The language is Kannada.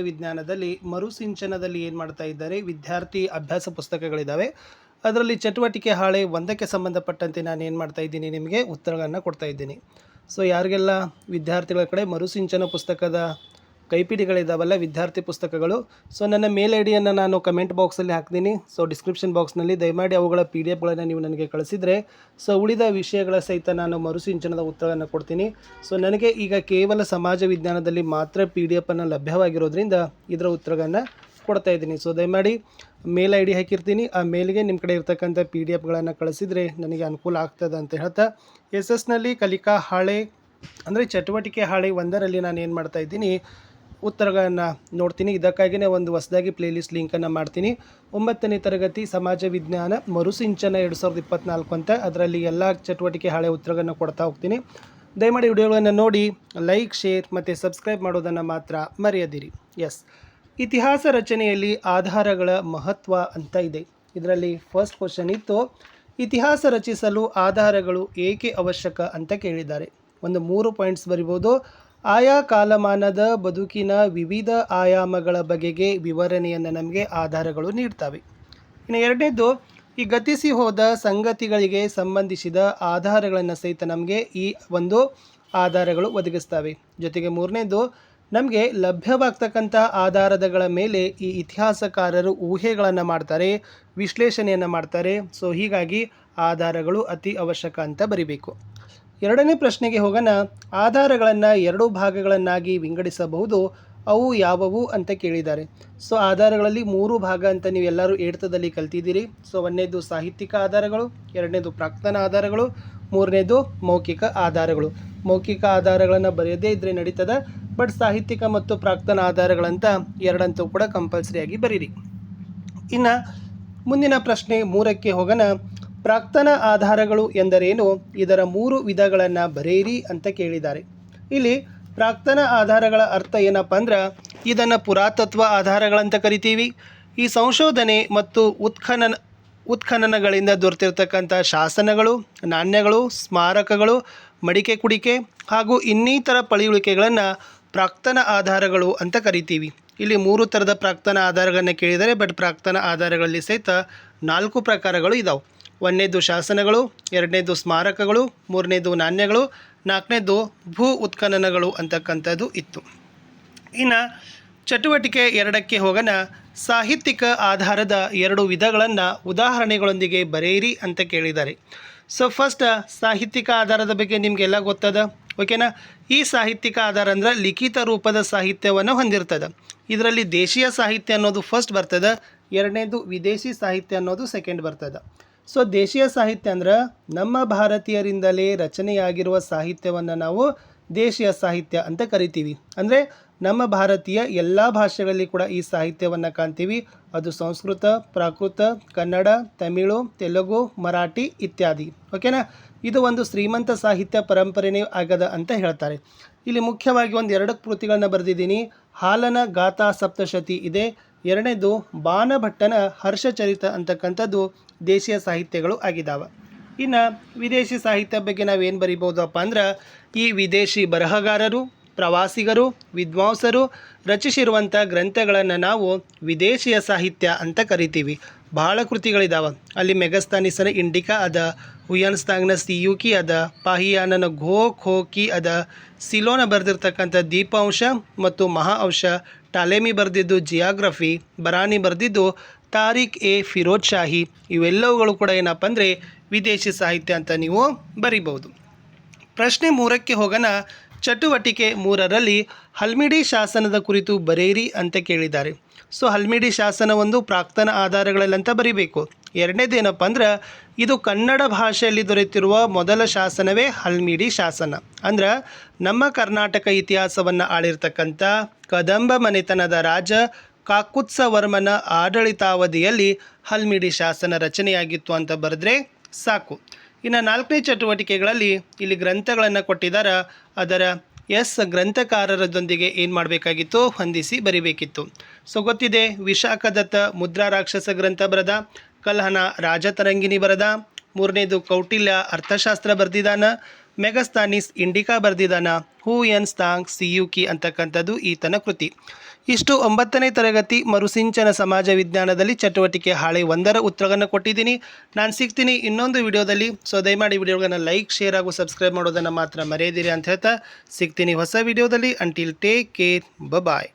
ವಿಜ್ಞಾನದಲ್ಲಿ ಮರುಸಿಂಚನದಲ್ಲಿ ಏನು ಮಾಡ್ತಾ ಇದ್ದಾರೆ, ವಿದ್ಯಾರ್ಥಿ ಅಭ್ಯಾಸ ಪುಸ್ತಕಗಳಿದ್ದಾವೆ. ಅದರಲ್ಲಿ ಚಟುವಟಿಕೆ ಹಾಳೆ 1ಕ್ಕೆ ಸಂಬಂಧಪಟ್ಟಂತೆ ನಾನು ಏನು ಮಾಡ್ತಾ ಇದ್ದೀನಿ, ನಿಮಗೆ ಉತ್ತರಗಳನ್ನು ಕೊಡ್ತಾ ಇದ್ದೀನಿ. ಸೊ ಯಾರಿಗೆಲ್ಲ ವಿದ್ಯಾರ್ಥಿಗಳ ಕಡೆ ಮರುಸಿಂಚನ ಪುಸ್ತಕದ ಕೈಪಿಡಿಗಳಿದ್ದಾವಲ್ಲ, ವಿದ್ಯಾರ್ಥಿ ಪುಸ್ತಕಗಳು, ಸೊ ನನ್ನ ಮೇಲ್ ಐ ಡಿಯನ್ನು ನಾನು ಕಮೆಂಟ್ ಬಾಕ್ಸಲ್ಲಿ ಹಾಕ್ತೀನಿ. ಸೊ ಡಿಸ್ಕ್ರಿಪ್ಷನ್ ಬಾಕ್ಸ್ನಲ್ಲಿ ದಯಮಾಡಿ ಅವುಗಳ PDF ನೀವು ನನಗೆ ಕಳಿಸಿದರೆ ಸೊ ಉಳಿದ ವಿಷಯಗಳ ಸಹಿತ ನಾನು ಮರುಸಿಂಚನದ ಉತ್ತರವನ್ನು ಕೊಡ್ತೀನಿ. ಸೊ ನನಗೆ ಈಗ ಕೇವಲ ಸಮಾಜ ವಿಜ್ಞಾನದಲ್ಲಿ ಮಾತ್ರ PDF ಲಭ್ಯವಾಗಿರೋದ್ರಿಂದ ಇದರ ಉತ್ತರಗಳನ್ನು ಕೊಡ್ತಾ ಇದ್ದೀನಿ. ಸೊ ದಯಮಾಡಿ ಮೇಲ್ ಐ ಡಿ ಹಾಕಿರ್ತೀನಿ, ಆ ಮೇಲ್ಗೆ ನಿಮ್ಮ ಕಡೆ ಇರ್ತಕ್ಕಂಥ PDF ಕಳಿಸಿದರೆ ನನಗೆ ಅನುಕೂಲ ಆಗ್ತದೆ ಅಂತ ಹೇಳ್ತಾ, SS ಕಲಿಕಾ ಹಾಳೆ ಅಂದರೆ ಚಟುವಟಿಕೆ ಹಾಳೆ 1ರಲ್ಲಿ ನಾನು ಏನು ಮಾಡ್ತಾ ಇದ್ದೀನಿ, ಉತ್ತರಗಳನ್ನು ನೋಡ್ತೀನಿ. ಇದಕ್ಕಾಗಿಯೇ ಒಂದು ಹೊಸದಾಗಿ ಪ್ಲೇಲಿಸ್ಟ್ ಲಿಂಕನ್ನು ಮಾಡ್ತೀನಿ. 9ನೇ ತರಗತಿ ಸಮಾಜ ವಿಜ್ಞಾನ ಮರುಸಿಂಚನ 2024 ಅಂತ, ಅದರಲ್ಲಿ ಎಲ್ಲ ಚಟುವಟಿಕೆ ಹಾಳೆ ಉತ್ತರಗಳನ್ನು ಕೊಡ್ತಾ ಹೋಗ್ತೀನಿ. ದಯಮಾಡಿ ವಿಡಿಯೋಗಳನ್ನು ನೋಡಿ ಲೈಕ್, ಶೇರ್ ಮತ್ತು ಸಬ್ಸ್ಕ್ರೈಬ್ ಮಾಡೋದನ್ನು ಮಾತ್ರ ಮರೆಯದಿರಿ. ಇತಿಹಾಸ ರಚನೆಯಲ್ಲಿ ಆಧಾರಗಳ ಮಹತ್ವ ಅಂತ ಇದೆ. ಇದರಲ್ಲಿ ಫಸ್ಟ್ ಕ್ವಶನ್ ಇತ್ತು, ಇತಿಹಾಸ ರಚಿಸಲು ಆಧಾರಗಳು ಏಕೆ ಅವಶ್ಯಕ ಅಂತ ಕೇಳಿದ್ದಾರೆ. ಒಂದು 3 ಪಾಯಿಂಟ್ಸ್ ಬರಿಬೋದು. ಆಯಾ ಕಾಲಮಾನದ ಬದುಕಿನ ವಿವಿಧ ಆಯಾಮಗಳ ಬಗೆಗೆ ವಿವರಣೆಯನ್ನು ನಮಗೆ ಆಧಾರಗಳು ನೀಡ್ತವೆ. ಇನ್ನು ಎರಡನೇದು, ಈ ಗತಿಸಿ ಹೋದ ಸಂಗತಿಗಳಿಗೆ ಸಂಬಂಧಿಸಿದ ಆಧಾರಗಳನ್ನು ಸಹಿತ ನಮಗೆ ಈ ಒಂದು ಆಧಾರಗಳು ಒದಗಿಸ್ತವೆ. ಜೊತೆಗೆ ಮೂರನೇದು, ನಮಗೆ ಲಭ್ಯವಾಗ್ತಕ್ಕಂಥ ಆಧಾರಗಳ ಮೇಲೆ ಈ ಇತಿಹಾಸಕಾರರು ಊಹೆಗಳನ್ನು ಮಾಡ್ತಾರೆ, ವಿಶ್ಲೇಷಣೆಯನ್ನು ಮಾಡ್ತಾರೆ. ಸೊ ಹೀಗಾಗಿ ಆಧಾರಗಳು ಅತಿ ಅವಶ್ಯಕ ಅಂತ ಬರಿಬೇಕು. ಎರಡನೇ ಪ್ರಶ್ನೆಗೆ ಹೋಗೋಣ. ಆಧಾರಗಳನ್ನು 2 ಭಾಗಗಳನ್ನಾಗಿ ವಿಂಗಡಿಸಬಹುದು, ಅವು ಯಾವುವು ಅಂತ ಕೇಳಿದ್ದಾರೆ. ಸೊ ಆಧಾರಗಳಲ್ಲಿ 3 ಭಾಗ ಅಂತ ನೀವು ಎಲ್ಲರೂ 8th ಕಲ್ತಿದ್ದೀರಿ. ಸೊ 1ನೇದು ಸಾಹಿತ್ಯಿಕ ಆಧಾರಗಳು, 2ನೇದು ಪ್ರಾಕ್ತನ ಆಧಾರಗಳು, 3ನೇದು ಮೌಖಿಕ ಆಧಾರಗಳು. ಮೌಖಿಕ ಆಧಾರಗಳನ್ನು ಬರೆಯದೇ ಇದ್ದರೆ ನಡೀತದೆ, ಬಟ್ ಸಾಹಿತ್ಯಿಕ ಮತ್ತು ಪ್ರಾಕ್ತನ ಆಧಾರಗಳಂತ ಎರಡಂತೂ ಕೂಡ ಕಂಪಲ್ಸರಿಯಾಗಿ ಬರೀರಿ. ಇನ್ನು ಮುಂದಿನ ಪ್ರಶ್ನೆ 3ಕ್ಕೆ ಹೋಗೋಣ. ಪ್ರಾಕ್ತನ ಆಧಾರಗಳು ಎಂದರೇನು, ಇದರ 3 ವಿಧಗಳನ್ನು ಬರೆಯಿರಿ ಅಂತ ಕೇಳಿದ್ದಾರೆ. ಇಲ್ಲಿ ಪ್ರಾಕ್ತನ ಆಧಾರಗಳ ಅರ್ಥ ಏನಪ್ಪ ಅಂದ್ರೆ, ಇದನ್ನು ಪುರಾತತ್ವ ಆಧಾರಗಳಂತ ಕರಿತೀವಿ. ಈ ಸಂಶೋಧನೆ ಮತ್ತು ಉತ್ಖನನಗಳಿಂದ ದೊರೆತಿರ್ತಕ್ಕಂಥ ಶಾಸನಗಳು, ನಾಣ್ಯಗಳು, ಸ್ಮಾರಕಗಳು, ಮಡಿಕೆ ಕುಡಿಕೆ ಹಾಗೂ ಇನ್ನಿತರ ಪಳಿಯುಳಿಕೆಗಳನ್ನು ಪ್ರಾಕ್ತನ ಆಧಾರಗಳು ಅಂತ ಕರಿತೀವಿ. ಇಲ್ಲಿ 3 ಥರದ ಪ್ರಾಕ್ತನ ಆಧಾರಗಳನ್ನು ಕೇಳಿದರೆ, ಬಟ್ ಪ್ರಾಕ್ತನ ಆಧಾರಗಳಲ್ಲಿ ಸಹಿತ 4 ಪ್ರಕಾರಗಳು ಇದ್ದಾವೆ. 1ನೇದು ಶಾಸನಗಳು, 2ನೇದು ಸ್ಮಾರಕಗಳು, 3ನೇದು ನಾಣ್ಯಗಳು, 4ನೇದು ಭೂ ಉತ್ಖನನಗಳು ಅಂತಕ್ಕಂಥದ್ದು ಇತ್ತು. ಇನ್ನು ಚಟುವಟಿಕೆ 2ಕ್ಕೆ ಹೋಗೋಣ. ಸಾಹಿತ್ಯಿಕ ಆಧಾರದ 2 ವಿಧಗಳನ್ನು ಉದಾಹರಣೆಗಳೊಂದಿಗೆ ಬರೆಯಿರಿ ಅಂತ ಕೇಳಿದ್ದಾರೆ. ಸೊ ಫಸ್ಟ್ ಸಾಹಿತ್ಯಿಕ ಆಧಾರದ ಬಗ್ಗೆ ನಿಮಗೆಲ್ಲ ಗೊತ್ತದ, ಓಕೆನಾ. ಈ ಸಾಹಿತ್ಯಿಕ ಆಧಾರ ಅಂದ್ರೆ ಲಿಖಿತ ರೂಪದ ಸಾಹಿತ್ಯವನ್ನು ಹೊಂದಿರ್ತದೆ. ಇದರಲ್ಲಿ ದೇಶೀಯ ಸಾಹಿತ್ಯ ಅನ್ನೋದು ಫಸ್ಟ್ ಬರ್ತದೆ, 2ನೇದು ವಿದೇಶಿ ಸಾಹಿತ್ಯ ಅನ್ನೋದು ಸೆಕೆಂಡ್ ಬರ್ತದೆ. ಸೊ ದೇಶೀಯ ಸಾಹಿತ್ಯ ಅಂದ್ರೆ ನಮ್ಮ ಭಾರತೀಯರಿಂದಲೇ ರಚನೆಯಾಗಿರುವ ಸಾಹಿತ್ಯವನ್ನು ನಾವು ದೇಶೀಯ ಸಾಹಿತ್ಯ ಅಂತ ಕರಿತೀವಿ. ಅಂದರೆ ನಮ್ಮ ಭಾರತೀಯ ಎಲ್ಲ ಭಾಷೆಗಳಲ್ಲಿ ಕೂಡ ಈ ಸಾಹಿತ್ಯವನ್ನು ಕಾಣ್ತೀವಿ. ಅದು ಸಂಸ್ಕೃತ, ಪ್ರಾಕೃತ, ಕನ್ನಡ, ತಮಿಳು, ತೆಲುಗು, ಮರಾಠಿ ಇತ್ಯಾದಿ, ಓಕೆನಾ. ಇದು ಒಂದು ಶ್ರೀಮಂತ ಸಾಹಿತ್ಯ ಪರಂಪರೆನೇ ಆಗದ ಅಂತ ಹೇಳ್ತಾರೆ. ಇಲ್ಲಿ ಮುಖ್ಯವಾಗಿ ಒಂದು 2 ಕೃತಿಗಳನ್ನ ಬರೆದಿದ್ದೀನಿ. ಹಾಲನ ಗಾಥಾ ಸಪ್ತಶತಿ ಇದೆ, 2ನೇದು ಬಾಣಭಟ್ಟನ ಹರ್ಷಚರಿತ ಅಂತಕ್ಕಂಥದ್ದು ದೇಶೀಯ ಸಾಹಿತ್ಯಗಳು ಆಗಿದ್ದಾವೆ. ಇನ್ನು ವಿದೇಶಿ ಸಾಹಿತ್ಯ ಬಗ್ಗೆ ನಾವೇನು ಬರಿಬೋದಪ್ಪ ಅಂದ್ರೆ, ಈ ವಿದೇಶಿ ಬರಹಗಾರರು, ಪ್ರವಾಸಿಗರು, ವಿದ್ವಾಂಸರು ರಚಿಸಿರುವಂಥ ಗ್ರಂಥಗಳನ್ನು ನಾವು ವಿದೇಶಿಯ ಸಾಹಿತ್ಯ ಅಂತ ಕರಿತೀವಿ. ಭಾಳ ಕೃತಿಗಳಿದ್ದಾವೆ. ಅಲ್ಲಿ ಮೆಗಸ್ತಾನಿಸನ ಇಂಡಿಕಾ ಅದ, ಹುಯನ್ಸ್ತಾಂಗ್ನ ಸಿಯುಕಿ ಅದ, ಪಾಹಿಯಾನನ ಘೋ ಖೋಕಿ ಅದ, ಸಿಲೋನ ಬರೆದಿರ್ತಕ್ಕಂಥ ದೀಪಾಂಶ ಮತ್ತು ಮಹಾವಂಶ, ಟಾಲೆಮಿ ಬರೆದಿದ್ದು ಜಿಯಾಗ್ರಫಿ, ಬರಾನಿ ಬರೆದಿದ್ದು ತಾರಿಕ್ ಎ ಫಿರೋಜ್ ಶಾಹಿ. ಇವೆಲ್ಲವುಗಳು ಕೂಡ ಏನಪ್ಪ ಅಂದರೆ ವಿದೇಶಿ ಸಾಹಿತ್ಯ ಅಂತ ನೀವು ಬರಿಬೋದು. ಪ್ರಶ್ನೆ 3ಕ್ಕೆ ಹೋಗೋಣ. ಚಟುವಟಿಕೆ 3ರಲ್ಲಿ ಹಲ್ಮಿಡಿ ಶಾಸನದ ಕುರಿತು ಬರೆಯಿರಿ ಅಂತ ಕೇಳಿದ್ದಾರೆ. ಸೊ ಹಲ್ಮಿಡಿ ಶಾಸನ ಒಂದು ಪ್ರಾಕ್ತನ ಆಧಾರಗಳಲ್ಲಂತ ಬರಿಬೇಕು. 2ನೇದು ಏನಪ್ಪ ಅಂದ್ರೆ, ಇದು ಕನ್ನಡ ಭಾಷೆಯಲ್ಲಿ ದೊರೆತಿರುವ ಮೊದಲ ಶಾಸನವೇ ಹಲ್ಮಿಡಿ ಶಾಸನ. ಅಂದ್ರೆ ನಮ್ಮ ಕರ್ನಾಟಕ ಇತಿಹಾಸವನ್ನು ಆಳಿರ್ತಕ್ಕಂಥ ಕದಂಬ ಮನೆತನದ ರಾಜ ಕಾಕುತ್ಸವರ್ಮನ ಆಡಳಿತಾವಧಿಯಲ್ಲಿ ಹಲ್ಮಿಡಿ ಶಾಸನ ರಚನೆಯಾಗಿತ್ತು ಅಂತ ಬರೆದ್ರೆ ಸಾಕು. ಇನ್ನು 4ನೇ ಚಟುವಟಿಕೆಗಳಲ್ಲಿ ಇಲ್ಲಿ ಗ್ರಂಥಗಳನ್ನು ಕೊಟ್ಟಿದ್ದಾರೆ. ಅದರ ಗ್ರಂಥಕಾರರದೊಂದಿಗೆ ಏನು ಮಾಡಬೇಕಾಗಿತ್ತು, ಹೊಂದಿಸಿ ಬರಿಬೇಕಿತ್ತು. ಸೊ ಗೊತ್ತಿದೆ, ವಿಶಾಖದತ್ತ ಮುದ್ರಾ ರಾಕ್ಷಸ ಗ್ರಂಥ ಬರೆದ, ಕಲ್ಹನ ರಾಜತರಂಗಿಣಿ ಬರೆದ, 3ನೇದು ಕೌಟಿಲ್ಯ ಅರ್ಥಶಾಸ್ತ್ರ ಬರೆದಿದ್ದಾನ, ಮೆಗಸ್ತಾನಿಸ್ ಇಂಡಿಕಾ ಬರೆದಿದ್ದಾನ, ಹೂ ಎನ್ ಸ್ತಾಂಗ್ ಸಿಯುಕಿ ಅಂತಕ್ಕಂಥದ್ದು ಈತನ ಕೃತಿ. ಇಷ್ಟು 9ನೇ ತರಗತಿ ಮರುಸಿಂಚನ ಸಮಾಜ ವಿಜ್ಞಾನದಲ್ಲಿ ಚಟುವಟಿಕೆ ಹಾಳೆ 1ರ ಉತ್ತರಗಳನ್ನು ಕೊಟ್ಟಿದ್ದೀನಿ. ನಾನು ಸಿಗ್ತೀನಿ ಇನ್ನೊಂದು ವಿಡಿಯೋದಲ್ಲಿ. ಸೊ ದಯಮಾಡಿ ವಿಡಿಯೋಗಳನ್ನು ಲೈಕ್, ಶೇರ್ ಹಾಗೂ ಸಬ್ಸ್ಕ್ರೈಬ್ ಮಾಡೋದನ್ನು ಮಾತ್ರ ಮರೆಯದಿರಿ ಅಂತ ಹೇಳ್ತಾ ಸಿಗ್ತೀನಿ ಹೊಸ ವಿಡಿಯೋದಲ್ಲಿ. ಅಂಟಿಲ್ ಟೇಕ್ ಕೇರ್, ಬಾಯ್.